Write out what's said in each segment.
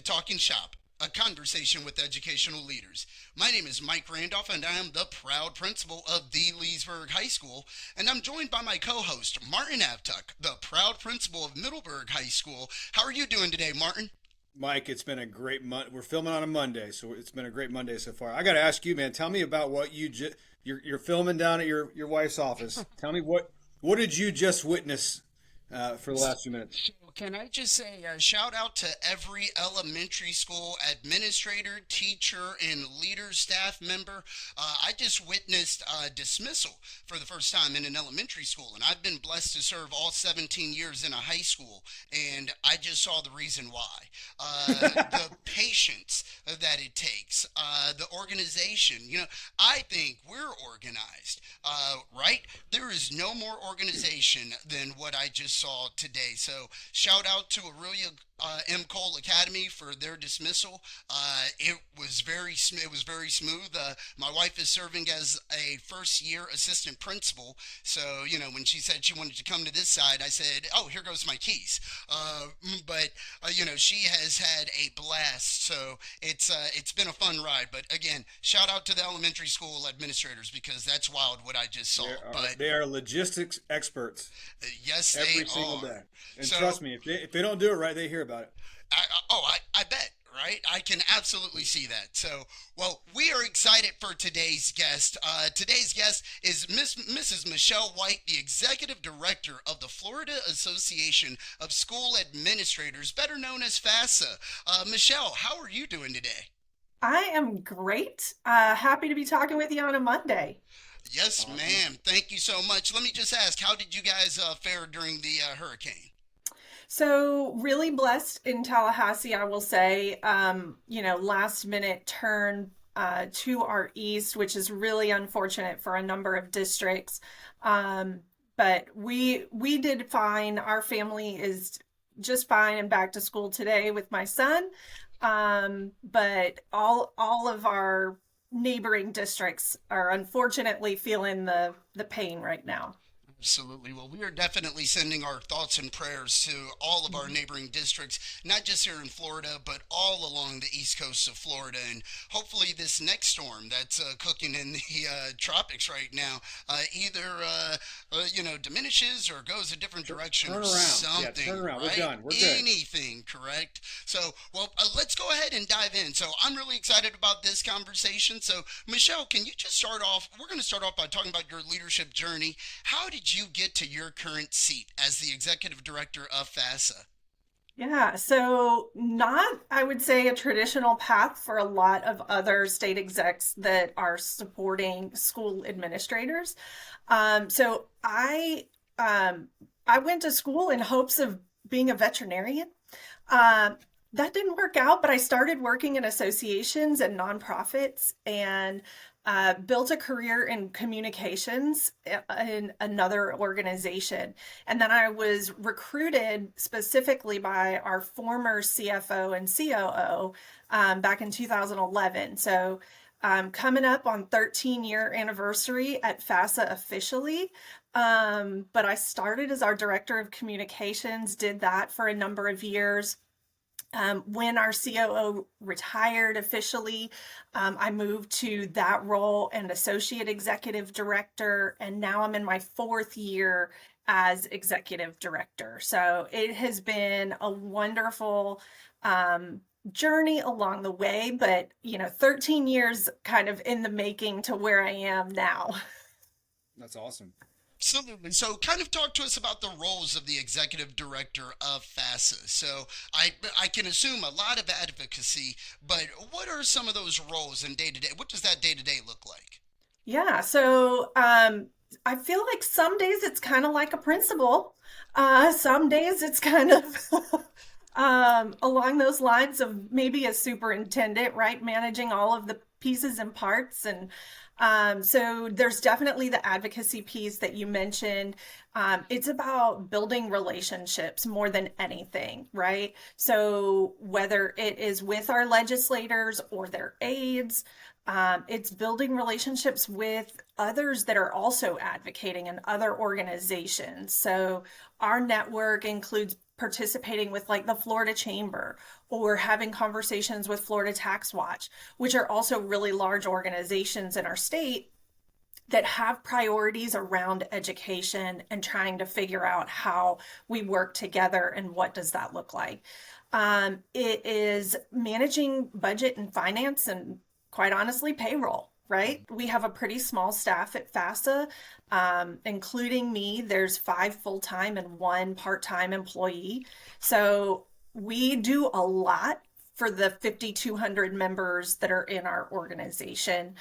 Talking Shop, a conversation with educational leaders. My name is Mike Randolph, and I am the proud principal of the Leesburg High School, and I'm joined by my co-host, Martin Aftuck, the proud principal of Middleburg High School. How are you doing today, Martin? Mike, it's been a great month. We're filming on a Monday, so it's been a great Monday so far. I got to ask you, man. Tell me about what you're filming down at your wife's office. Tell me what did you just witness for the last few minutes? Can I just say a shout out to every elementary school administrator, teacher, and leader staff member? I just witnessed dismissal for the first time in an elementary school, and I've been blessed to serve all 17 years in a high school, and I just saw the reason why. The patience that it takes, the organization. I think we're organized, right? There is no more organization than what I just saw today. So shout out to Aurelia M. Cole Academy for their dismissal. It was very smooth. My wife is serving as a first year assistant principal, so when she said she wanted to come to this side, I said, "Oh, here goes my keys." But she has had a blast, so it's been a fun ride. But again, shout out to the elementary school administrators because that's wild what I just saw. But They are logistics experts yes, they every single are. day. And So trust me, if they don't do it right, they hear about it. I bet, right? I can absolutely see that. So, well, we are excited for today's guest. Today's guest is Mrs. Michele White, the Executive Director of the Florida Association of School Administrators, better known as FASA. Michele, how are you doing today? I am great. Happy to be talking with you on a Monday. Yes, Awesome. ma'am. Thank you so much. Let me just ask, how did you guys fare during the hurricane? So, really blessed in Tallahassee, I will say. Last minute turn to our east, which is really unfortunate for a number of districts. But we did fine. Our family is just fine and back to school today with my son. But all of our neighboring districts are unfortunately feeling the pain right now. Absolutely. Well, we are definitely sending our thoughts and prayers to all of our neighboring districts, not just here in Florida, but all along the east coast of Florida. And hopefully, this next storm that's cooking in the tropics right now either diminishes or goes a different direction Turn or around. Yeah, turn something, around. We're right? done. We're good. Anything, correct? So, well, let's go ahead and dive in. So, I'm really excited about this conversation. So, Michele, can you just start off? We're going to start off by talking about your leadership journey. How did you get to your current seat as the executive director of FASA? Yeah, so not, I would say, a traditional path for a lot of other state execs that are supporting school administrators. So I went to school in hopes of being a veterinarian. Um, that didn't work out, but I started working in associations and nonprofits and built a career in communications in another organization. And then I was recruited specifically by our former CFO and COO back in 2011. So coming up on 13-year anniversary at FASA officially. But I started as our director of communications, did that for a number of years. When our COO retired officially, I moved to that role and associate executive director, and now I'm in my fourth year as executive director. So it has been a wonderful journey along the way, but 13 years kind of in the making to where I am now. That's awesome. Absolutely. So, kind of talk to us about the roles of the executive director of FASA. So, I can assume a lot of advocacy, but what are some of those roles in day to day? What does that day to day look like? Yeah, so I feel like some days it's kind of like a principal. Some days it's kind of along those lines of maybe a superintendent, right? Managing all of the pieces and parts. And so there's definitely the advocacy piece that you mentioned. It's about building relationships more than anything, right? So whether it is with our legislators or their aides, it's building relationships with others that are also advocating and other organizations. So our network includes participating with like the Florida Chamber or having conversations with Florida Tax Watch, which are also really large organizations in our state that have priorities around education and trying to figure out how we work together and what does that look like. It is managing budget and finance and quite honestly payroll, right? We have a pretty small staff at FASA, including me. There's 5 full-time and 1 part-time employee. So we do a lot for the 5,200 members that are in our organization,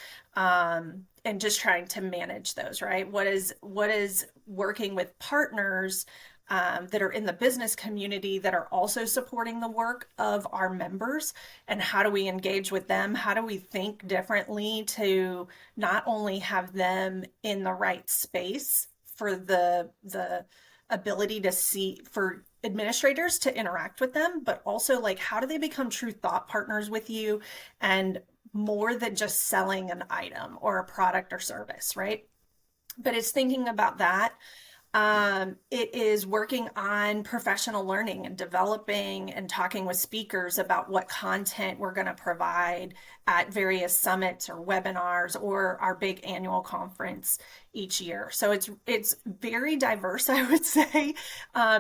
and just trying to manage those, right? What is working with partners that are in the business community that are also supporting the work of our members, and how do we engage with them? How do we think differently to not only have them in the right space for the ability to see, for administrators to interact with them, but also like how do they become true thought partners with you and more than just selling an item or a product or service, right? But it's thinking about that. It is working on professional learning and developing and talking with speakers about what content we're going to provide at various summits or webinars or our big annual conference each year. So it's very diverse, I would say,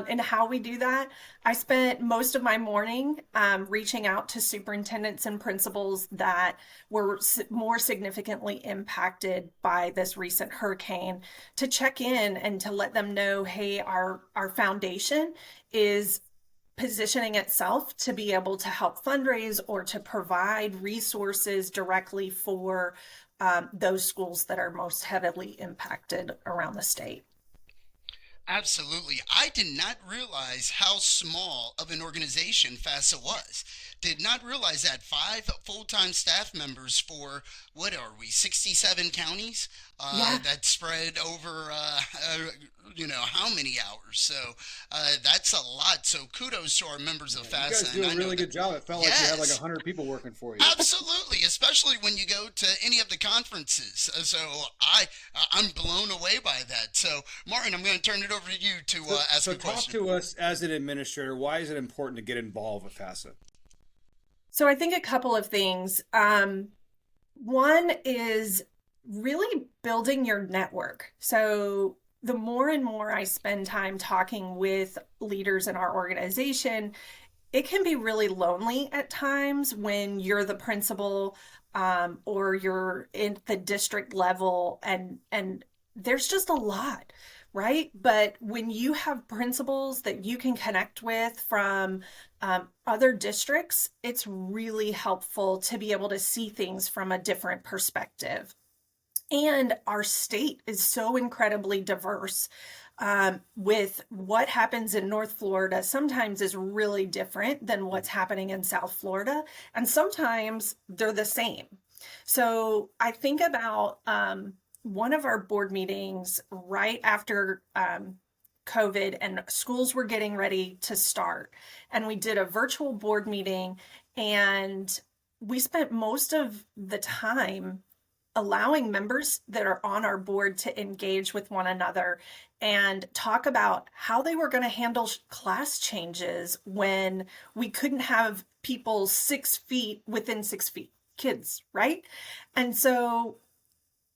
in how we do that. I spent most of my morning reaching out to superintendents and principals that were more significantly impacted by this recent hurricane to check in and to let them know, hey, our foundation is positioning itself to be able to help fundraise or to provide resources directly for those schools that are most heavily impacted around the state. Absolutely. I did not realize how small of an organization FASA was. Did not realize that 5 full-time staff members for, what are we, 67 counties? Yeah. That spread over, how many hours. So that's a lot. So kudos to our members of You FASA. guys do And a I know really that, good job. It felt like you had like yes, 100 people working for you. absolutely, especially when you go to any of the conferences. So I'm blown away by that. So Martin, I'm going to turn it over to you to ask So a talk question. to us as an administrator. Why is it important to get involved with FASA? So I think a couple of things. One is really building your network. So the more and more I spend time talking with leaders in our organization, it can be really lonely at times when you're the principal, or you're in the district level, and there's just a lot, right? But when you have principals that you can connect with from other districts, it's really helpful to be able to see things from a different perspective. And our state is so incredibly diverse. With what happens in North Florida sometimes is really different than what's happening in South Florida, and sometimes they're the same. So I think about one of our board meetings right after COVID, and schools were getting ready to start, and we did a virtual board meeting, and we spent most of the time allowing members that are on our board to engage with one another and talk about how they were going to handle class changes when we couldn't have people 6 feet within 6 feet, kids, right? And so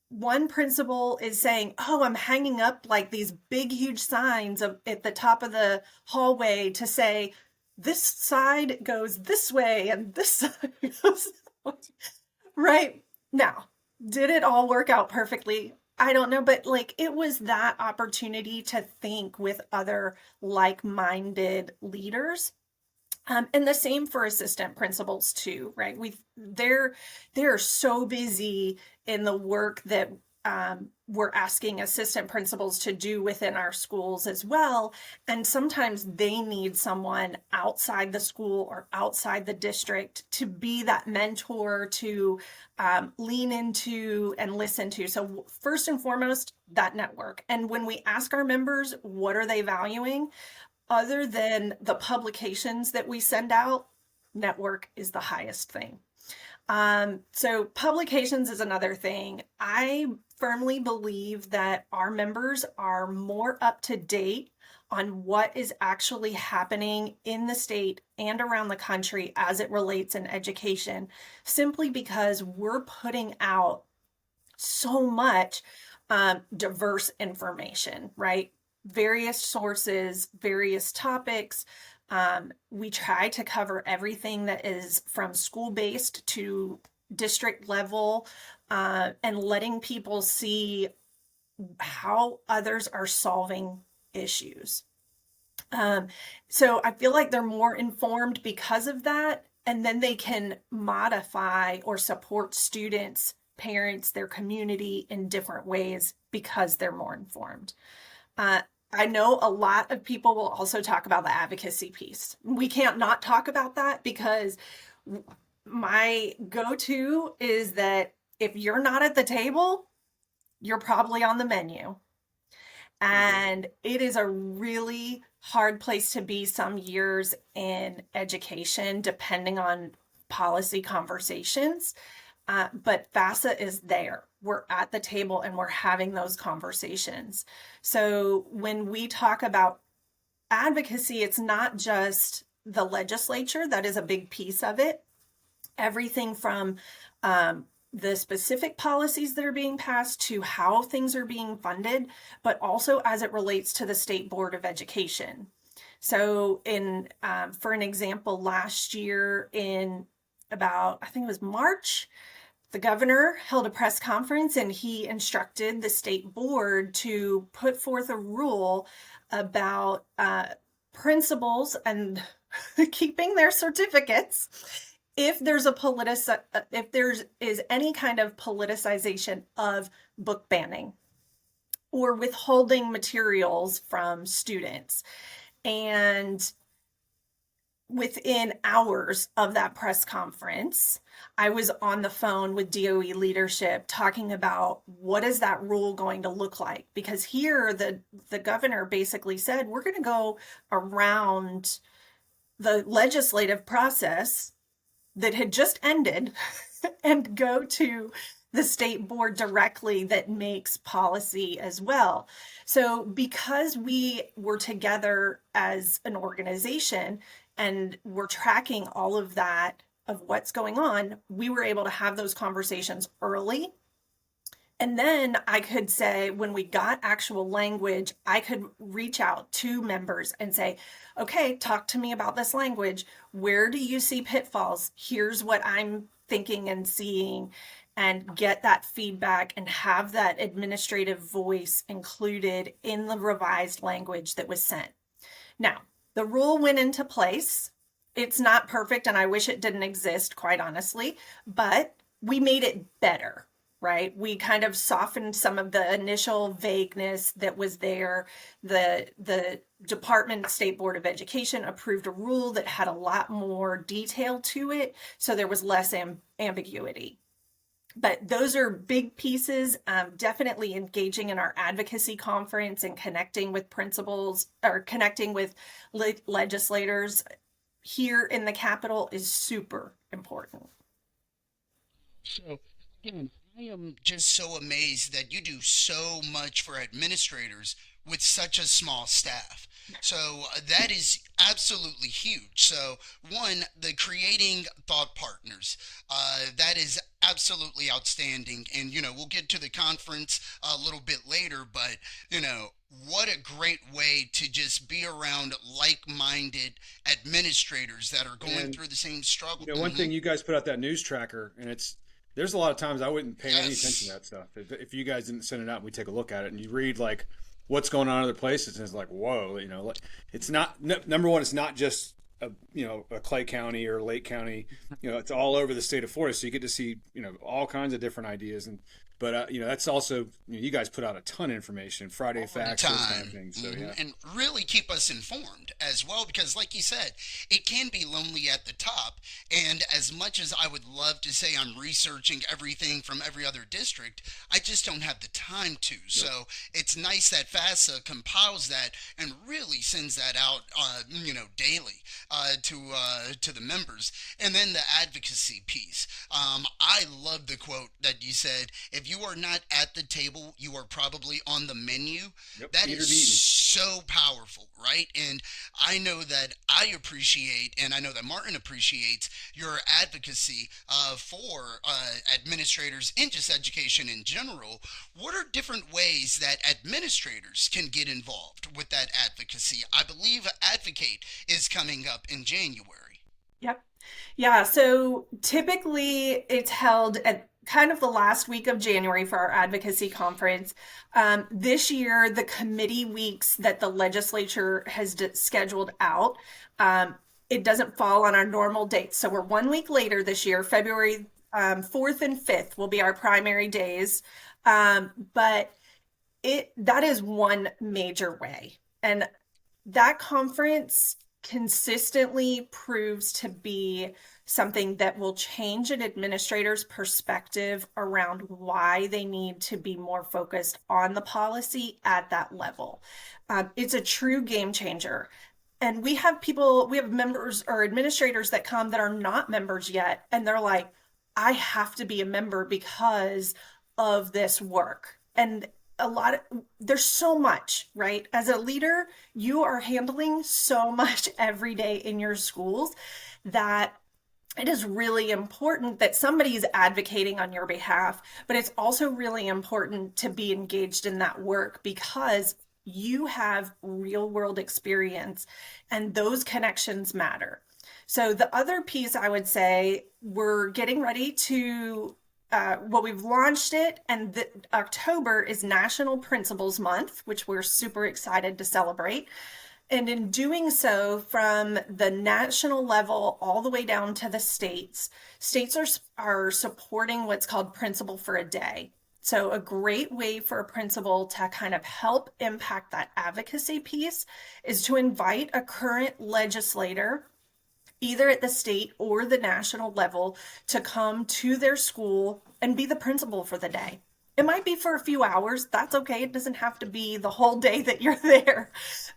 one principal is saying, oh, I'm hanging up like these big, huge signs at the top of the hallway to say, this side goes this way and this side goes right. Now, did it all work out perfectly? I don't know, but like it was that opportunity to think with other like-minded leaders. And the same for assistant principals too, right? They're so busy in the work that we're asking assistant principals to do within our schools as well. And sometimes they need someone outside the school or outside the district to be that mentor to lean into and listen to. So first and foremost, that network. And when we ask our members, what are they valuing? Other than the publications that we send out, network is the highest thing. So publications is another thing. I firmly believe that our members are more up to date on what is actually happening in the state and around the country as it relates in education, simply because we're putting out so much diverse information, right? Various sources, various topics. We try to cover everything that is from school-based to district level, and letting people see how others are solving issues. So I feel like they're more informed because of that, and then they can modify or support students, parents, their community in different ways because they're more informed. I know a lot of people will also talk about the advocacy piece. We can't not talk about that because my go-to is that if you're not at the table, you're probably on the menu. And it is a really hard place to be some years in education, depending on policy conversations. But FASA is there. We're at the table and we're having those conversations. So when we talk about advocacy, it's not just the legislature, that is a big piece of it. Everything from the specific policies that are being passed to how things are being funded, but also as it relates to the State Board of Education. So for an example, last year in about, I think it was March, the governor held a press conference and he instructed the state board to put forth a rule about principals and keeping their certificates if there's any kind of politicization of book banning or withholding materials from students. And within hours of that press conference, I was on the phone with DOE leadership talking about what is that rule going to look like? Because here the governor basically said, we're going to go around the legislative process that had just ended and go to the state board directly that makes policy as well. So because we were together as an organization and we're tracking all of that of what's going on, we were able to have those conversations early. And then I could say, when we got actual language, I could reach out to members and say, okay, talk to me about this language. Where do you see pitfalls? Here's what I'm thinking and seeing, and get that feedback and have that administrative voice included in the revised language that was sent. Now, the rule went into place. It's not perfect, and I wish it didn't exist, quite honestly, but we made it better. Right? We kind of softened some of the initial vagueness that was there. The Department State Board of Education approved a rule that had a lot more detail to it, so there was less ambiguity. But those are big pieces. Definitely engaging in our advocacy conference and connecting with principals or connecting with legislators here in the Capitol is super important. So, again, I am just so amazed that you do so much for administrators with such a small staff. So that is absolutely huge. So one, the creating thought partners, that is absolutely outstanding. And, we'll get to the conference a little bit later, but, what a great way to just be around like-minded administrators that are going through the same struggle. One thing, you guys put out that news tracker, and there's a lot of times I wouldn't pay any Yes. attention to that stuff. If you guys didn't send it out, and we take a look at it, and you read like what's going on in other places, and it's like, whoa, like it's not number one. It's not just a Clay County or Lake County. It's all over the state of Florida, so you get to see all kinds of different ideas. But that's also, you guys put out a ton of information, Friday Facts, those kind of things. So yeah, And really keep us informed as well, because like you said, it can be lonely at the top. And as much as I would love to say I'm researching everything from every other district, I just don't have the time to. Yep. So it's nice that FASA compiles that and really sends that out, daily to the members. And then the advocacy piece. I love the quote that you said, if if you are not at the table, you are probably on the menu. Yep. That Eater is to be eaten. so powerful, right? And I know that I appreciate, and I know that Martin appreciates your advocacy for administrators and just education in general. What are different ways that administrators can get involved with that advocacy? I believe Advocate is coming up in January. Yep. Yeah, so typically it's held at kind of the last week of January for our advocacy conference. This year, the committee weeks that the legislature has scheduled out, it doesn't fall on our normal dates. So we're 1 week later this year. February 4th and 5th will be our primary days. But that is one major way. And that conference consistently proves to be something that will change an administrator's perspective around why they need to be more focused on the policy at that level. It's a true game changer. And we have members or administrators that come that are not members yet, and they're like, I have to be a member because of this work. And there's so much, right? As a leader, you are handling so much every day in your schools that it is really important that somebody is advocating on your behalf, but it's also really important to be engaged in that work because you have real world experience and those connections matter. So the other piece I would say, we're getting ready to we've launched it, and October is National Principals Month, which we're super excited to celebrate. And in doing so, from the national level all the way down to the states are supporting what's called Principal for a Day. So a great way for a principal to kind of help impact that advocacy piece is to invite a current legislator, either at the state or the national level, to come to their school and be the principal for the day. It might be for a few hours. That's okay. It doesn't have to be the whole day that you're there.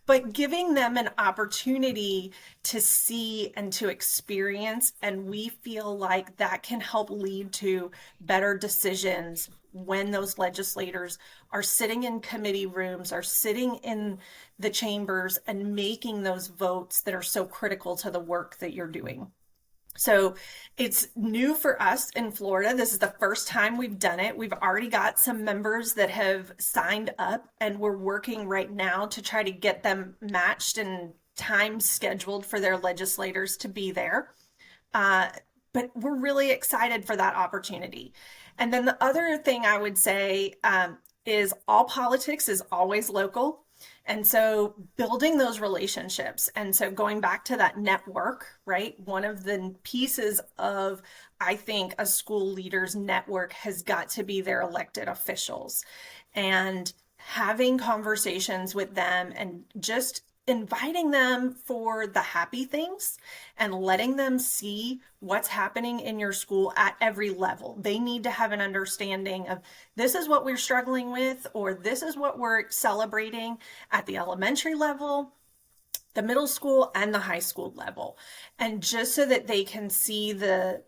But giving them an opportunity to see and to experience, and we feel like that can help lead to better decisions when those legislators are sitting in committee rooms, are sitting in the chambers and making those votes that are so critical to the work that you're doing. So it's new for us in Florida. This is the first time we've done it. We've already got some members that have signed up, and we're working right now to try to get them matched and time scheduled for their legislators to be there. But we're really excited for that opportunity. And then the other thing I would say is all politics is always local. And so building those relationships. And so going back to that network, right? One of the pieces of, I think, a school leader's network has got to be their elected officials, and having conversations with them and just inviting them for the happy things and letting them see what's happening in your school at every level. They need to have an understanding of, this is what we're struggling with, or this is what we're celebrating at the elementary level, the middle school, and the high school level. And just so that they can see the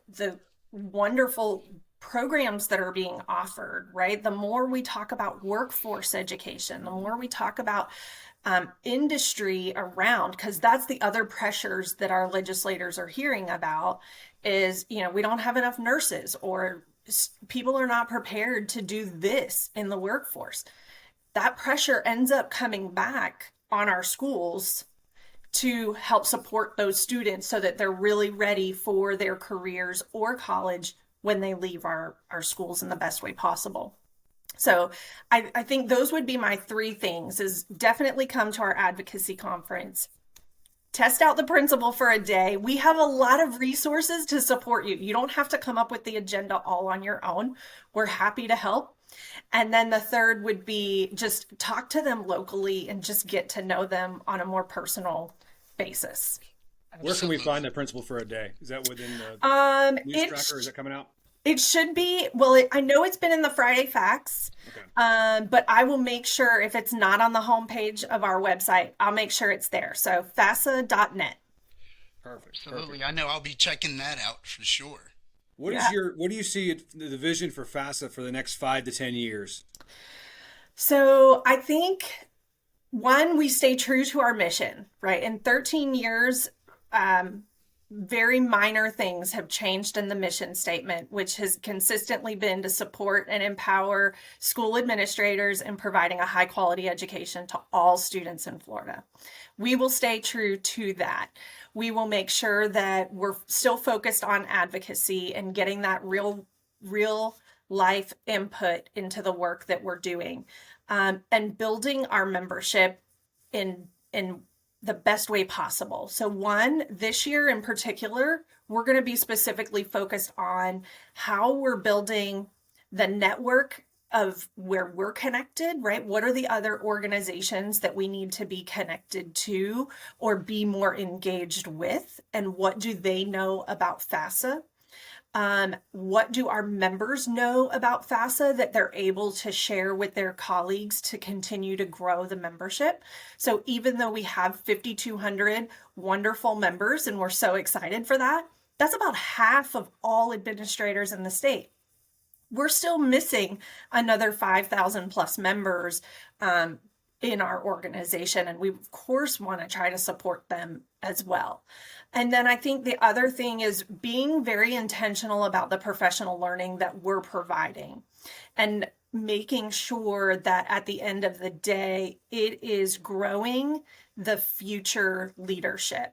wonderful programs that are being offered, right? The more we talk about workforce education, the more we talk about industry around, because that's the other pressures that our legislators are hearing about is, we don't have enough nurses, or people are not prepared to do this in the workforce. That pressure ends up coming back on our schools to help support those students so that they're really ready for their careers or college when they leave our schools in the best way possible. So I think those would be my three things: is definitely come to our advocacy conference, test out the principal for a day. We have a lot of resources to support you. You don't have to come up with the agenda all on your own. We're happy to help. And then the third would be just talk to them locally and just get to know them on a more personal basis. Where can we find the principal for a day? Is that within the news tracker? Is it coming out? It should be. Well, I know it's been in the Friday Facts, okay. But I will make sure, if it's not on the homepage of our website, I'll make sure it's there. So FASA.net. Perfect. Absolutely. I know I'll be checking that out for sure. Yeah. What do you see the vision for FASA for the next 5 to 10 years? So I think one, we stay true to our mission, right? In 13 years, um, very minor things have changed in the mission statement, which has consistently been to support and empower school administrators in providing a high quality education to all students in Florida. We will stay true to that. We will make sure that we're still focused on advocacy and getting that real life input into the work that we're doing, and building our membership in the best way possible. So one, this year in particular, we're going to be specifically focused on how we're building the network of where we're connected, right? What are the other organizations that we need to be connected to or be more engaged with? And what do they know about FASA? What do our members know about FASA that they're able to share with their colleagues to continue to grow the membership? So even though we have 5,200 wonderful members and we're so excited for that, that's about half of all administrators in the state. We're still missing another 5,000 plus members in our organization, and we of course want to try to support them as well. And then I think the other thing is being very intentional about the professional learning that we're providing and making sure that at the end of the day, it is growing the future leadership.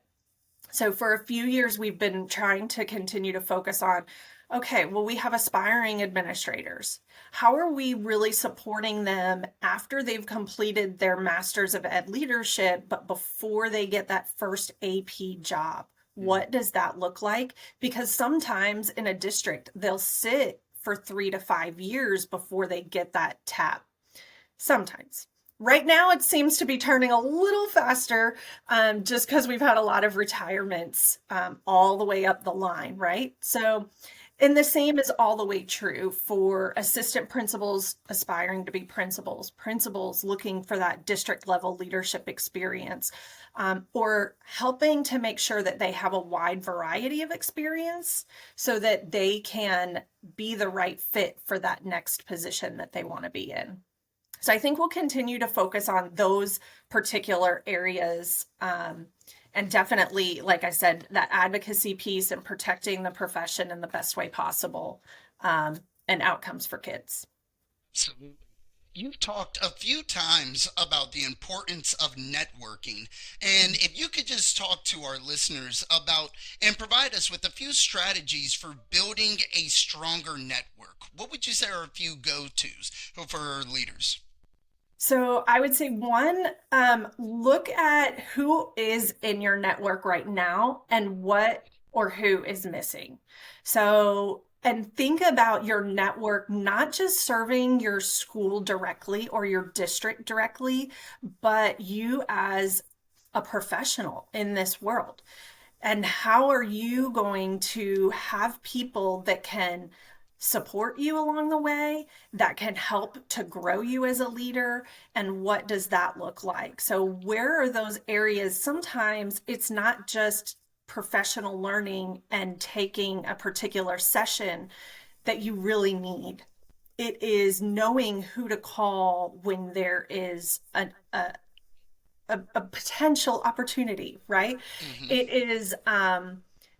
So for a few years, we've been trying to continue to focus on, okay, well, we have aspiring administrators. How are we really supporting them after they've completed their Masters of Ed Leadership, but before they get that first AP job? What does that look like? Because sometimes in a district, they'll sit for 3 to 5 years before they get that tap. Sometimes. Right now, it seems to be turning a little faster, just because we've had a lot of retirements all the way up the line, right? So, and the same is all the way true for assistant principals aspiring to be principals, principals looking for that district level leadership experience, or helping to make sure that they have a wide variety of experience so that they can be the right fit for that next position that they want to be in. So I think we'll continue to focus on those particular areas. And definitely, like I said, that advocacy piece and protecting the profession in the best way possible, and outcomes for kids. Absolutely. You've talked a few times about the importance of networking. And if you could just talk to our listeners about and provide us with a few strategies for building a stronger network, what would you say are a few go-tos for leaders? So I would say one, look at who is in your network right now and what or who is missing. So, and think about your network, not just serving your school directly or your district directly, but you as a professional in this world. And how are you going to have people that can support you along the way, that can help to grow you as a leader? And what does that look like? So, where are those areas? Sometimes it's not just professional learning and taking a particular session that you really need. It is knowing who to call when there is a potential opportunity, right? Hmm. It is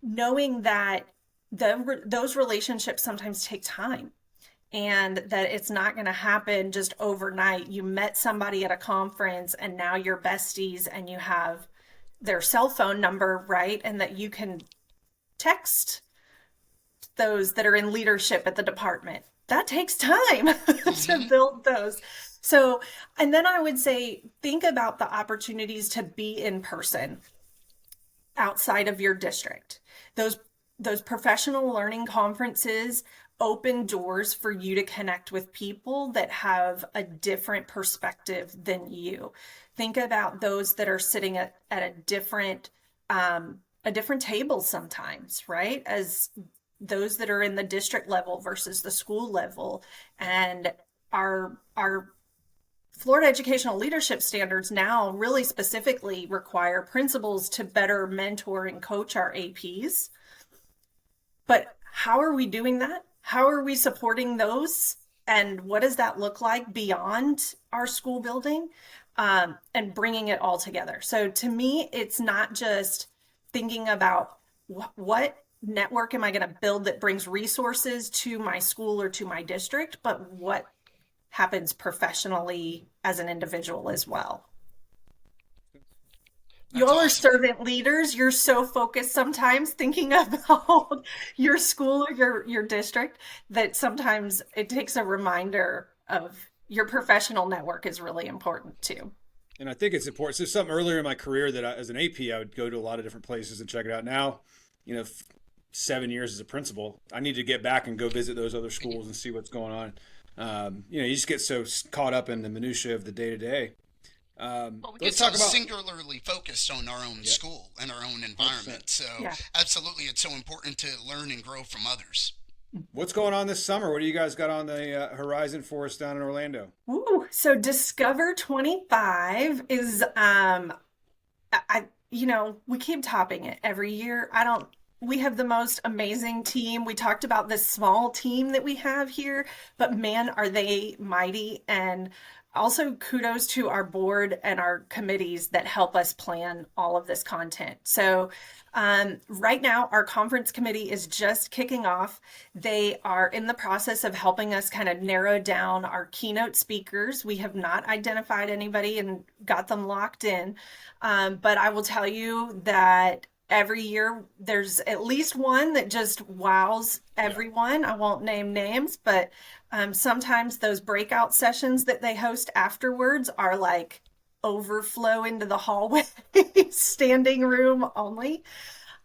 knowing that those relationships sometimes take time and that it's not going to happen just overnight. You met somebody at a conference and now you're besties and you have their cell phone number, right? And that you can text those that are in leadership at the department. That takes time to Hmm. build those. So, and then I would say, think about the opportunities to be in person outside of your district. Those professional learning conferences open doors for you to connect with people that have a different perspective than you. Think about those that are sitting at a different table sometimes, right? As those that are in the district level versus the school level. And our Florida educational leadership standards now really specifically require principals to better mentor and coach our APs. But how are we doing that? How are we supporting those? And what does that look like beyond our school building? And bringing it all together. So to me, it's not just thinking about what network am I going to build that brings resources to my school or to my district, but what happens professionally as an individual as well. That's Y'all are awesome. servant leaders. You're so focused sometimes thinking about your school or your district that sometimes it takes a reminder of your professional network is really important too. And I think it's important. So something earlier in my career that as an AP, I would go to a lot of different places and check it out. Now, you know, 7 years as a principal, I need to get back and go visit those other schools and see what's going on. You just get so caught up in the minutia of the day to day. Well, we get Let's so talk about, singularly focused on our own yeah, school and our own 100%. environment. So, Yeah. absolutely, it's so important to learn and grow from others. What's going on this summer? What do you guys got on the horizon for us down in Orlando? Ooh, so Discover 25 is we keep topping it every year. I don't We have the most amazing team. We talked about this small team that we have here, but man, are they mighty. And also kudos to our board and our committees that help us plan all of this content. So right now, our conference committee is just kicking off. They are in the process of helping us kind of narrow down our keynote speakers. We have not identified anybody and got them locked in. But I will tell you that every year there's at least one that just wows Yeah. everyone. I won't name names, but sometimes those breakout sessions that they host afterwards are like overflow into the hallway, standing room only.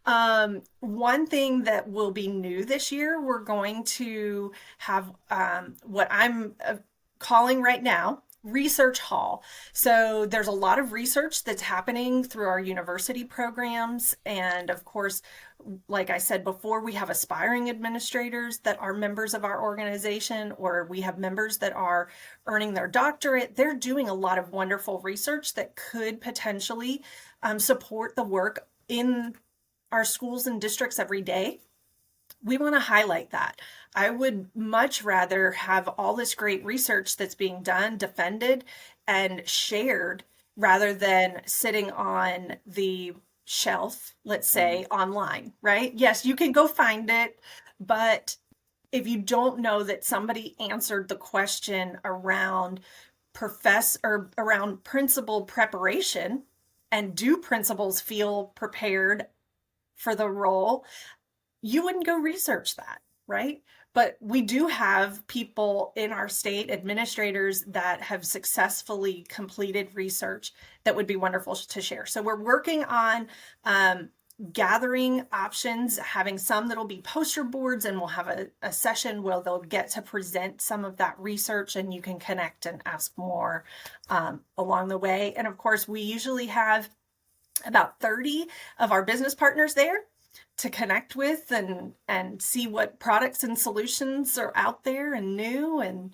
One thing that will be new this year, we're going to have what I'm calling right now research hall. So there's a lot of research that's happening through our university programs. And of course, like I said before, we have aspiring administrators that are members of our organization, or we have members that are earning their doctorate. They're doing a lot of wonderful research that could potentially support the work in our schools and districts every day. We want to highlight that. I would much rather have all this great research that's being done, defended, and shared rather than sitting on the shelf, let's Mhm. say online, right? Yes, you can go find it, but if you don't know that somebody answered the question around around principal preparation, and do principals feel prepared for the role, you wouldn't go research that, right? But we do have people in our state, administrators that have successfully completed research that would be wonderful to share. So we're working on gathering options, having some that'll be poster boards, and we'll have a session where they'll get to present some of that research and you can connect and ask more along the way. And of course, we usually have about 30 of our business partners there to connect with and see what products and solutions are out there and new, and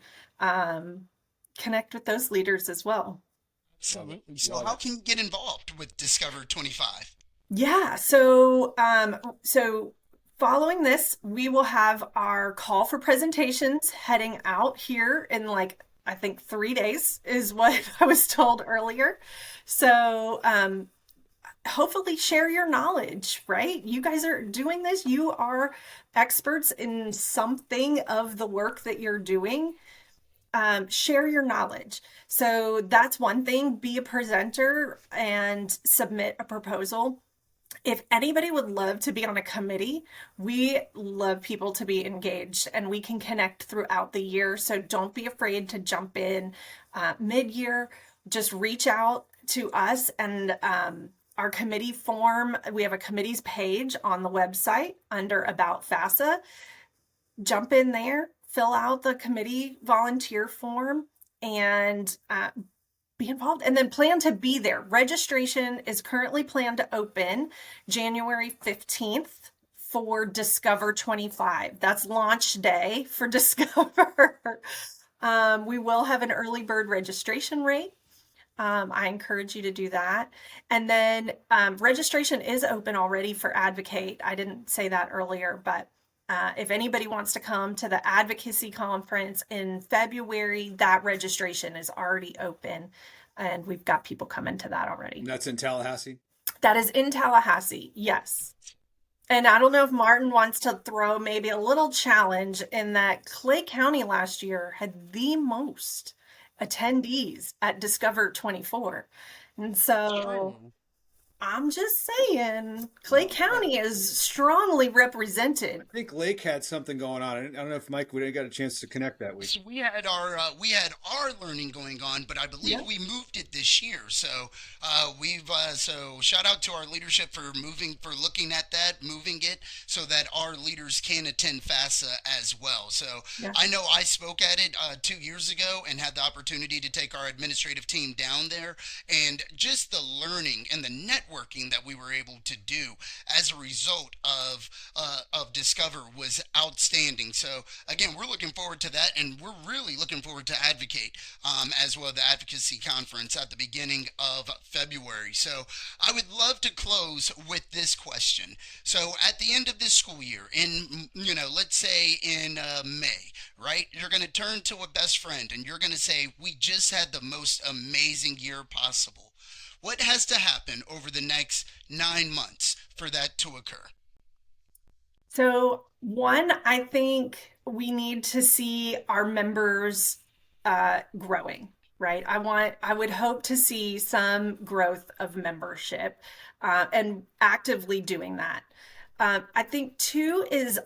connect with those leaders as well. Love it. Absolutely. So, Love how it. can you get involved with Discover 25? Yeah, so following this, we will have our call for presentations heading out here in like I think 3 days is what I was told earlier. So hopefully share your knowledge, right? You guys are doing this. You are experts in something of the work that you're doing. Share your knowledge. So that's one thing. Be a presenter and submit a proposal. If anybody would love to be on a committee, we love people to be engaged and we can connect throughout the year. So don't be afraid to jump in mid-year. Just reach out to us, and our committee form, we have a committees page on the website under About FASA. Jump in there, fill out the committee volunteer form, and be involved, and then plan to be there. Registration is currently planned to open January 15th for Discover 25. That's launch day for Discover. We will have an early bird registration rate. I encourage you to do that. And then registration is open already for Advocate. I didn't say that earlier, but If anybody wants to come to the advocacy conference in February, that registration is already open, and we've got people coming to that already. And that's in Tallahassee? That is in Tallahassee, yes. And I don't know if Martin wants to throw maybe a little challenge in that Clay County last year had the most attendees at Discover 24. And so I'm just saying, Clay County is strongly represented. I think Lake had something going on. I don't know if Mike would have got a chance to connect that week. So we had our learning going on, but I believe we moved it this year. So so shout out to our leadership for looking at that, moving it so that our leaders can attend FASA as well. So I know I spoke at it 2 years ago and had the opportunity to take our administrative team down there, and just the learning and the networking that we were able to do as a result of Discover was outstanding. So again, we're looking forward to that, and we're really looking forward to Advocate as well, the Advocacy Conference at the beginning of February. So I would love to close with this question. So at the end of this school year, in let's say in May, right? You're going to turn to a best friend and you're going to say, "We just had the most amazing year possible." What has to happen over the next 9 months for that to occur? So, one, I think we need to see our members growing, right? I would hope to see some growth of membership and actively doing that. I think two is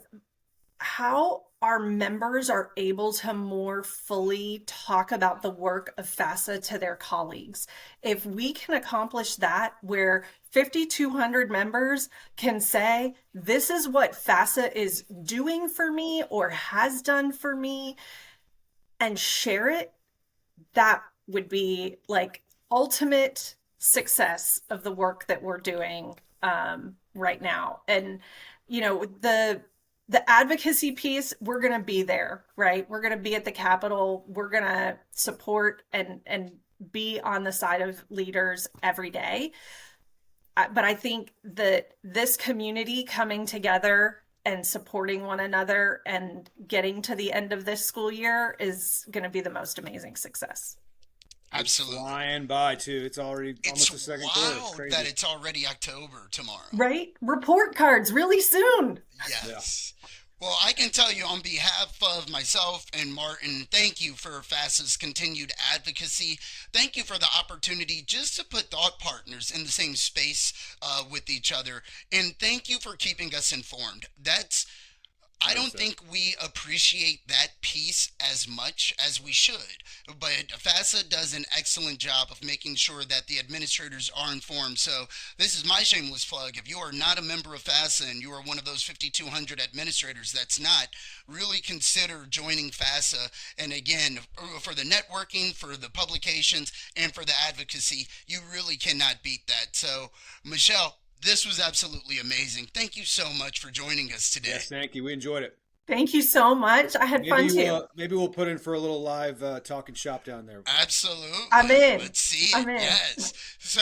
how our members are able to more fully talk about the work of FASA to their colleagues. If we can accomplish that, where 5,200 members can say, "This is what FASA is doing for me or has done for me," and share it, that would be like ultimate success of the work that we're doing right now. And, the advocacy piece, we're going to be there, right? We're going to be at the Capitol. We're going to support and be on the side of leaders every day. But I think that this community coming together and supporting one another and getting to the end of this school year is going to be the most amazing success. Absolutely. Flying by too. It's already almost the second quarter. It's wild crazy. that it's already October tomorrow. Right? Report cards really soon. Yes. Well, I can tell you on behalf of myself and Martin, thank you for FASA's continued advocacy. Thank you for the opportunity just to put thought partners in the same space with each other. And thank you for keeping us informed. I don't think we appreciate that piece as much as we should, but FASA does an excellent job of making sure that the administrators are informed. So this is my shameless plug. If you are not a member of FASA and you are one of those 5,200 administrators that's not, really consider joining FASA. And again, for the networking, for the publications, and for the advocacy, you really cannot beat that. So, Michele, this was absolutely amazing. Thank you so much for joining us today. Yes, thank you. We enjoyed it. Thank you so much. I had fun too. Maybe we'll put in for a little live talking shop down there. Absolutely. I'm in. Let's see. I'm in. Yes. So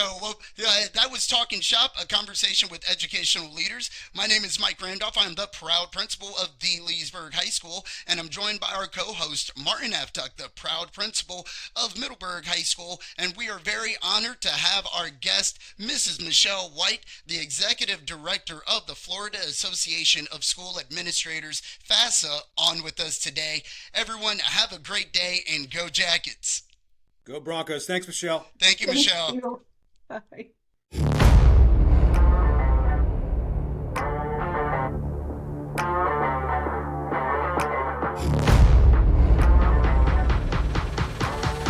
that was Talking Shop, a conversation with educational leaders. My name is Mike Randolph. I'm the proud principal of the Leesburg High School, and I'm joined by our co-host, Martin Aftuck, the proud principal of Middleburg High School. And we are very honored to have our guest, Mrs. Michele White, the executive director of the Florida Association of School Administrators, FASA, on with us today. Everyone, have a great day and go Jackets. Go Broncos. Thanks, Michele. Thank you, Michele. Thank you. Bye.